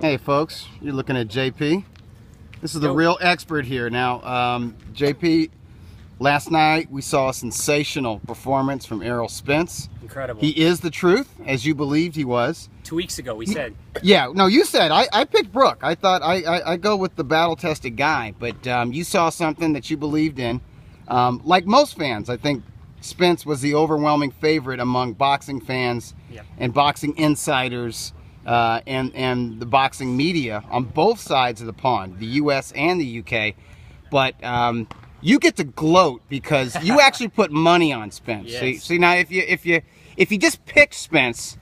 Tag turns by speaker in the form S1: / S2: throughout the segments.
S1: Hey folks, you're looking at JP. This is the real expert here. Now, JP, last night we saw a sensational performance from Errol Spence.
S2: Incredible.
S1: He is the truth, as you believed he was.
S2: 2 weeks ago we said.
S1: Yeah, no, you said. I picked Brooke. I thought I go with the battle-tested guy, but you saw something that you believed in. Like most fans, I think Spence was the overwhelming favorite among boxing fans and boxing insiders. And the boxing media on both sides of the pond, the U.S. and the U.K. But you get to gloat because you actually put money on Spence.
S2: Yes.
S1: See now, if you just picked Spence,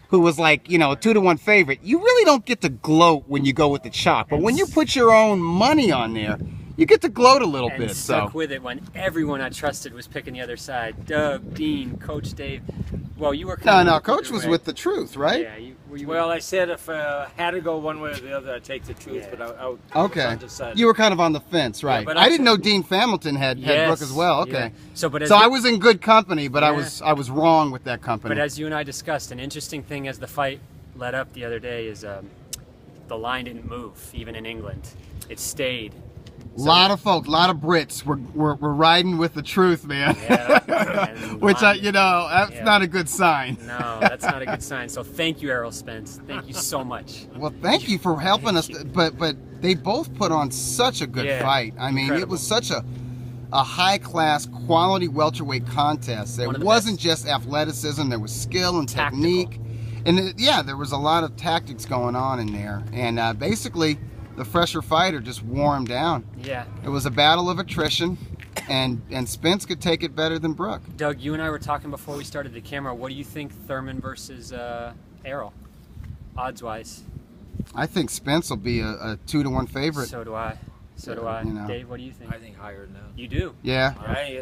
S1: who was like, you know, a 2-to-1 favorite, you really don't get to gloat when you go with the chalk. But when you put your own money on there, you get to gloat a little
S2: and
S1: bit.
S2: Stuck with it when everyone I trusted was picking the other side. Doug, Dean, Coach Dave. Well, you were kind of
S1: Coach was with the truth, right?
S2: Yeah.
S3: Well, I said if I had to go one way or the other, I'd take the truth, but I was undecided.
S1: You were kind of on the fence, right?
S2: Yeah, but
S1: I didn't know Dean Familton had Brooke as well. Okay,
S2: yeah. So
S1: I was in good company, but I was wrong with that company.
S2: But as you and I discussed, an interesting thing as the fight led up the other day is the line didn't move, even in England. It stayed.
S1: A lot of folks, a lot of Brits were riding with the truth, man.
S2: Yeah,
S1: which that's not a good sign.
S2: No, that's not a good sign. So thank you, Errol Spence. Thank you so much.
S1: Well, thank you for helping us. But they both put on such a good fight. I mean, it was such a high-class, quality welterweight contest. There wasn't just athleticism. There was skill and technique. And there was a lot of tactics going on in there. And basically, the fresher fighter just wore him down. Yeah. It was a battle of attrition, and Spence could take it better than Brooke.
S2: Doug, you and I were talking before we started the camera. What do you think Thurman versus Errol, odds-wise?
S1: I think Spence will be a 2-to-1 favorite.
S2: So do I. So do I. You know. Dave, what do you think?
S3: I think higher than that.
S2: You do?
S1: Yeah.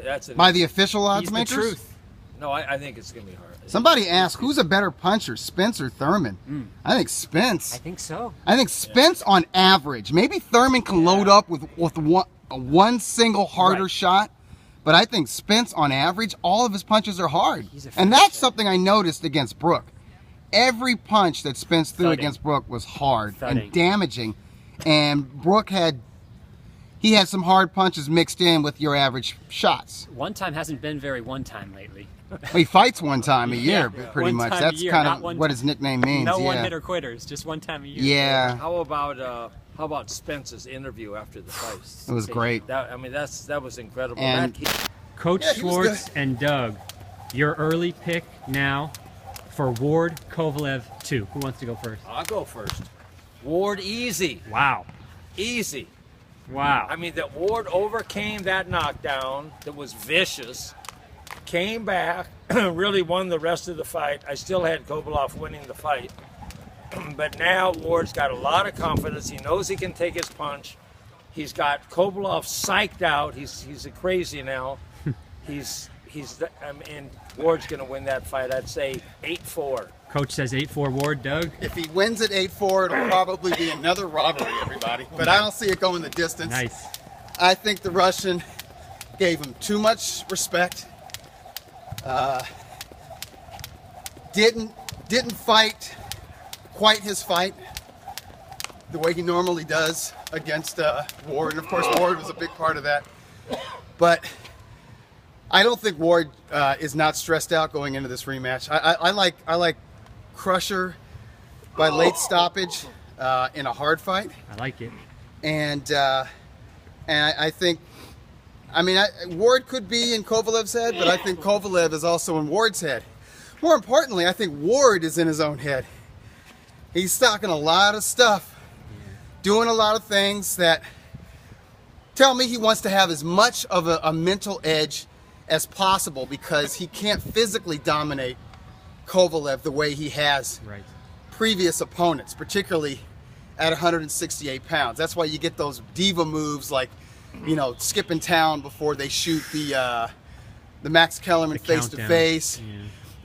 S3: That's
S1: by the official odds makers?
S2: The truth.
S3: No, I think it's going to be hard.
S1: Somebody asked, who's a better puncher, Spence or Thurman? I think Spence.
S2: I think so.
S1: I think Spence on average. Maybe Thurman can load up with one single harder shot, but I think Spence on average, all of his punches are hard. And that's something I noticed against Brooke. Every punch that Spence threw against Brooke was hard and damaging. And Brooke had some hard punches mixed in with your average shots.
S2: One time hasn't been very one time lately.
S1: He fights one time a year, pretty much. That's kind of what his nickname means.
S2: No one-hitter quitters, just one time a year.
S1: Yeah.
S3: How about Spence's interview after the fight?
S1: It was great.
S3: That was incredible.
S1: And
S2: Coach Schwartz and Doug, your early pick now for Ward Kovalev 2. Who wants to go first?
S3: I'll go first. Ward, easy.
S2: Wow.
S3: Easy.
S2: Wow.
S3: I mean, that Ward overcame that knockdown that was vicious, came back, really won the rest of the fight. I still had Kovalev winning the fight. But now Ward's got a lot of confidence. He knows he can take his punch. He's got Kovalev psyched out. He's a crazy now. And Ward's going to win that fight. I'd say 8-4.
S2: Coach says 8-4 Ward. Doug?
S1: If he wins at 8-4, it'll probably be another robbery, everybody. But I don't see it going the distance.
S2: Nice.
S1: I think the Russian gave him too much respect. Didn't fight quite his fight the way he normally does against Ward. And of course, Ward was a big part of that. But I don't think Ward is not stressed out going into this rematch. I like Crusher by late stoppage in a hard fight.
S2: I like it.
S1: And I think, Ward could be in Kovalev's head, but I think Kovalev is also in Ward's head. More importantly, I think Ward is in his own head. He's talking a lot of stuff, doing a lot of things that tell me he wants to have as much of a mental edge as possible because he can't physically dominate Kovalev the way he has previous opponents, particularly at 168 pounds. That's why you get those diva moves like, skipping town before they shoot the Max Kellerman face-to-face.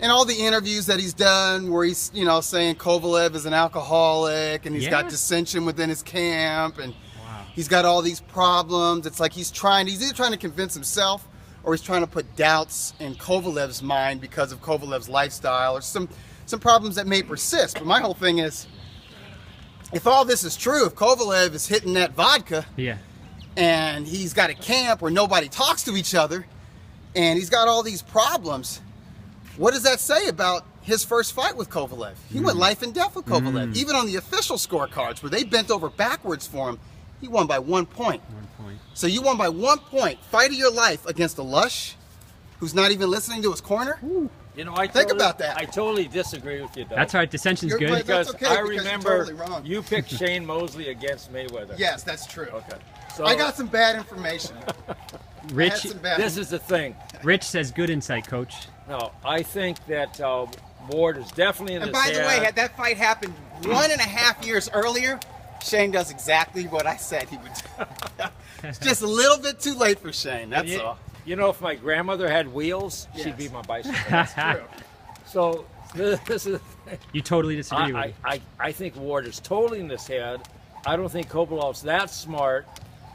S1: And all the interviews that he's done where he's, saying Kovalev is an alcoholic and he's got dissension within his camp and he's got all these problems. It's like he's either trying to convince himself or he's trying to put doubts in Kovalev's mind because of Kovalev's lifestyle or some problems that may persist. But my whole thing is, if all this is true, if Kovalev is hitting that vodka,
S2: Yeah.
S1: and he's got a camp where nobody talks to each other, and he's got all these problems, what does that say about his first fight with Kovalev? He went life and death with Kovalev. Even on the official scorecards where they bent over backwards for him, he won by 1 point.
S2: 1 point.
S1: So you won by 1 point, fight of your life against a lush who's not even listening to his corner?
S3: You know,
S1: Think about that.
S3: I totally disagree with you, Doug.
S2: That's right. Dissension's
S1: You're
S2: good.
S1: right.
S3: Because
S1: That's okay,
S3: I
S1: because you're
S3: remember
S1: totally wrong.
S3: you picked Shane Mosley against Mayweather.
S1: Yes, that's true.
S3: Okay. So
S1: I got some bad information.
S2: Rich,
S1: I had some bad
S3: this is the thing.
S2: Rich says good insight, Coach.
S3: No, I think that Ward is definitely in
S1: And
S3: his
S1: by the
S3: head.
S1: way, had that fight happened 1.5 years earlier, Shane does exactly what I said he would do. It's just a little bit too late for Shane, that's
S3: you,
S1: all.
S3: You know, if my grandmother had wheels,
S1: Yes.
S3: she'd be my bicycle.
S1: That's true.
S3: So this is.
S2: You totally disagree with me.
S3: I think Ward is totally in his head. I don't think Kovalov's that smart.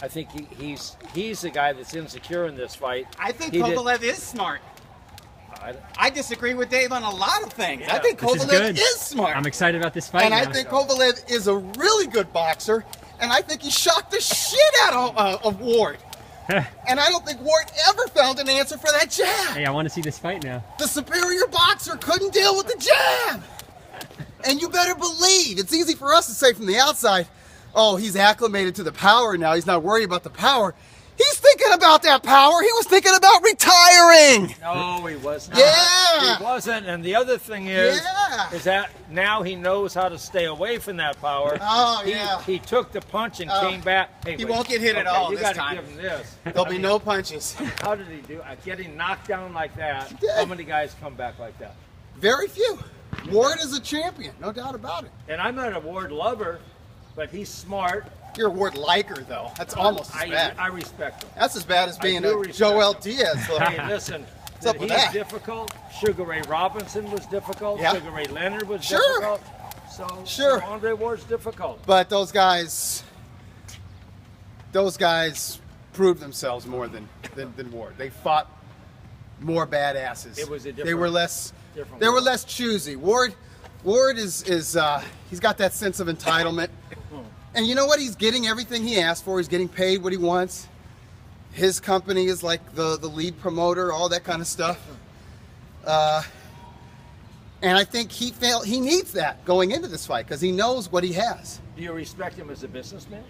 S3: I think he's the guy that's insecure in this fight.
S1: I think
S3: He did-
S1: Kovalev is smart. I disagree with Dave on a lot of things. I
S3: Yeah.
S1: think
S2: This is
S1: Kovalev
S2: good.
S1: is smart.
S2: I'm excited about this fight
S1: and I
S2: now.
S1: think Kovalev is a really good boxer, and I think he shocked the shit out of Ward. And I don't think Ward ever found an answer for that jab.
S2: Hey, I want to see this fight now.
S1: The superior boxer couldn't deal with the jab. And you better believe, it's easy for us to say from the outside, oh, he's acclimated to the power now. He's not worried about the power. He's thinking about that power. He was thinking about retiring.
S3: No, he was not.
S1: Yeah.
S3: He wasn't. And the other thing is
S1: Yeah.
S3: that now he knows how to stay away from that power.
S1: Oh,
S3: he,
S1: yeah.
S3: He took the punch and came back. Hey,
S1: he
S3: wait.
S1: won't get hit at
S3: Okay,
S1: all
S3: you
S1: this
S3: gotta
S1: time.
S3: give him this.
S1: There'll be no punches.
S3: How did he do? Getting knocked down like that.
S1: did.
S3: How many guys come back like that?
S1: Very few. Ward is a champion, no doubt about it.
S3: And I'm not a Ward lover, but he's smart.
S1: You're a Ward liker, though. That's almost as bad.
S3: I respect him.
S1: That's as bad as being
S3: do
S1: a
S3: respect
S1: Joel
S3: him.
S1: Diaz. Look.
S3: Hey, listen.
S1: What's up
S3: that
S1: with
S3: he's
S1: that?
S3: difficult. Sugar Ray Robinson was difficult.
S1: Yeah.
S3: Sugar Ray Leonard was
S1: Sure.
S3: difficult. So
S1: Sure.
S3: Andre Ward's difficult.
S1: But those guys proved themselves more than Ward. They fought more badasses.
S3: It was a
S1: They
S3: different-
S1: were less.
S3: different
S1: They were
S3: world.
S1: less choosy. Ward is he's got that sense of entitlement, and you know what? He's getting everything he asked for. He's getting paid what he wants. His company is like the lead promoter, all that kind of stuff. And I think he needs that going into this fight because he knows what he has.
S3: Do you respect him as a businessman?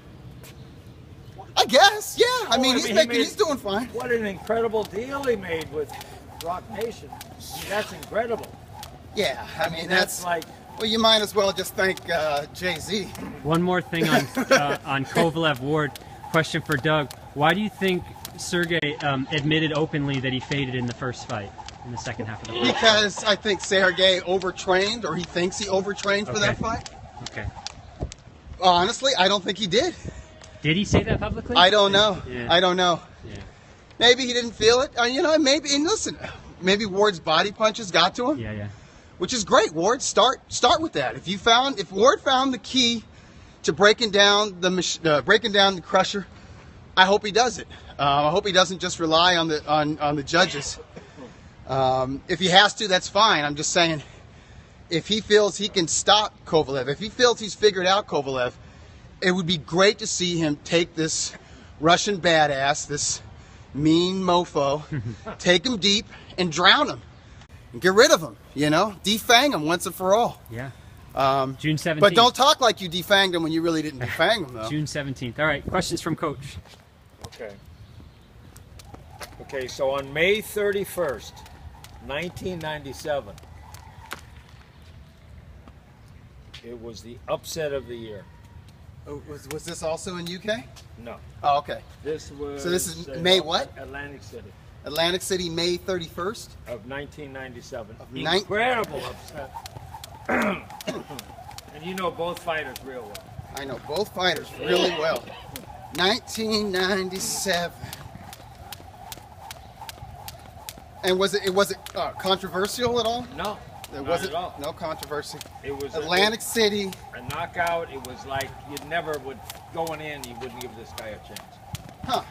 S1: I guess, yeah. I mean,
S3: he
S1: he's doing fine.
S3: What an incredible deal he made with Rock Nation. I mean, that's incredible.
S1: Yeah, I mean that's
S3: like
S1: well, you might as well just thank Jay-Z.
S2: One more thing on Kovalev Ward. Question for Doug. Why do you think Sergey admitted openly that he faded in the first fight, in the second half of the fight?
S1: Because I think Sergey overtrained, or he thinks he overtrained for that
S2: Okay.
S1: fight.
S2: Okay.
S1: Honestly, I don't think he did.
S2: Did he say that publicly?
S1: I don't know.
S2: Yeah.
S1: I don't know.
S2: Yeah.
S1: Maybe he didn't feel it. Maybe. And listen, maybe Ward's body punches got to him,
S2: Yeah, yeah.
S1: which is great. Ward, start with that. If Ward found the key to breaking down the crusher, I hope he does it. I hope he doesn't just rely on the judges. If he has to, that's fine. I'm just saying, if he feels he can stop Kovalev, if he feels he's figured out Kovalev, it would be great to see him take this Russian badass, this mean mofo, take him deep and drown him. And get rid of him, defang him once and for all.
S2: Yeah.
S1: Um,
S2: June 17th.
S1: But don't talk like you defanged him when you really didn't defang him, though.
S2: June 17th. All right. Questions from Coach.
S3: okay. Okay, so on May 31st, 1997, it was the upset of the year.
S1: Oh, was this also in UK?
S3: No.
S1: Oh, okay.
S3: This was
S1: So this is May what?
S3: Atlantic City
S1: Atlantic City, May 31st.
S3: of 1997.
S1: nine-
S3: Incredible upset. And you know both fighters real well.
S1: I know both fighters really well. 1997. And was it controversial at all?
S3: No,
S1: There
S3: not
S1: wasn't
S3: at all.
S1: no controversy.
S3: It was
S1: Atlantic City.
S3: a knockout. It was like you never would going in. You wouldn't give this guy a chance.
S1: Huh.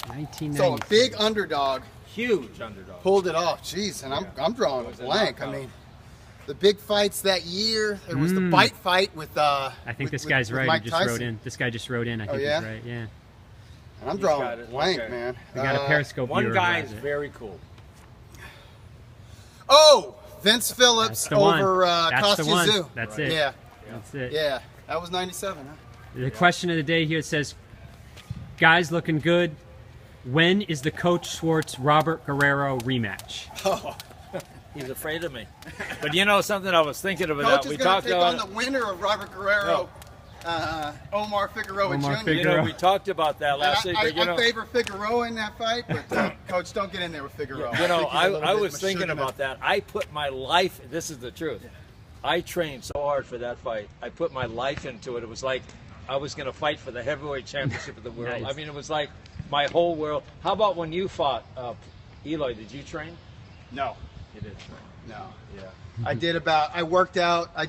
S2: 1990.
S1: So a big underdog
S3: Huge underdog.
S1: pulled it off. Jeez, and I'm drawing
S3: It
S1: a
S3: was a
S1: blank. I
S3: knockout.
S1: mean, the big fights that year. There was the bite fight with.
S2: I think this guy's right.
S1: Mike
S2: He just
S1: Tyson.
S2: wrote in. This guy just wrote in. I think
S1: yeah?
S2: he's right. Yeah.
S1: I'm
S3: got
S1: drawing
S3: it.
S1: blank,
S3: Okay.
S1: man.
S2: We got a Periscope
S3: One
S2: viewer
S3: guy
S2: who
S3: is
S2: has it.
S3: very cool.
S1: Oh, Vince Phillips
S2: That's the one.
S1: over
S2: That's
S1: Costa
S2: the one.
S1: Zoo.
S2: That's it.
S1: Yeah,
S2: That's it.
S1: yeah. That was '97, huh?
S2: The question of the day here says, guys looking good. When is the Coach Schwartz Robert Guerrero rematch?
S3: He's afraid of me. But you know something I was thinking about?
S1: Coach is
S3: We
S1: going
S3: talked
S1: to take
S3: about
S1: on the winner of Robert Guerrero, Omar Figueroa
S2: Omar
S1: Jr.
S2: Figueroa.
S3: You know, we talked about that last week. But, you know,
S1: I favor Figueroa in that fight, but Coach, don't get in there with Figueroa.
S3: you know,
S1: think he's a little
S3: I
S1: bit
S3: was
S1: mature
S3: thinking
S1: enough.
S3: about that. I put my life. This is the truth. I trained so hard for that fight. I put my life into it. It was like I was going to fight for the heavyweight championship of the world.
S2: Nice.
S3: I mean, it was like my whole world. How about when you fought Eloy? Did you train?
S1: No,
S3: You did train.
S1: no.
S3: Yeah.
S1: I did about. I worked out. I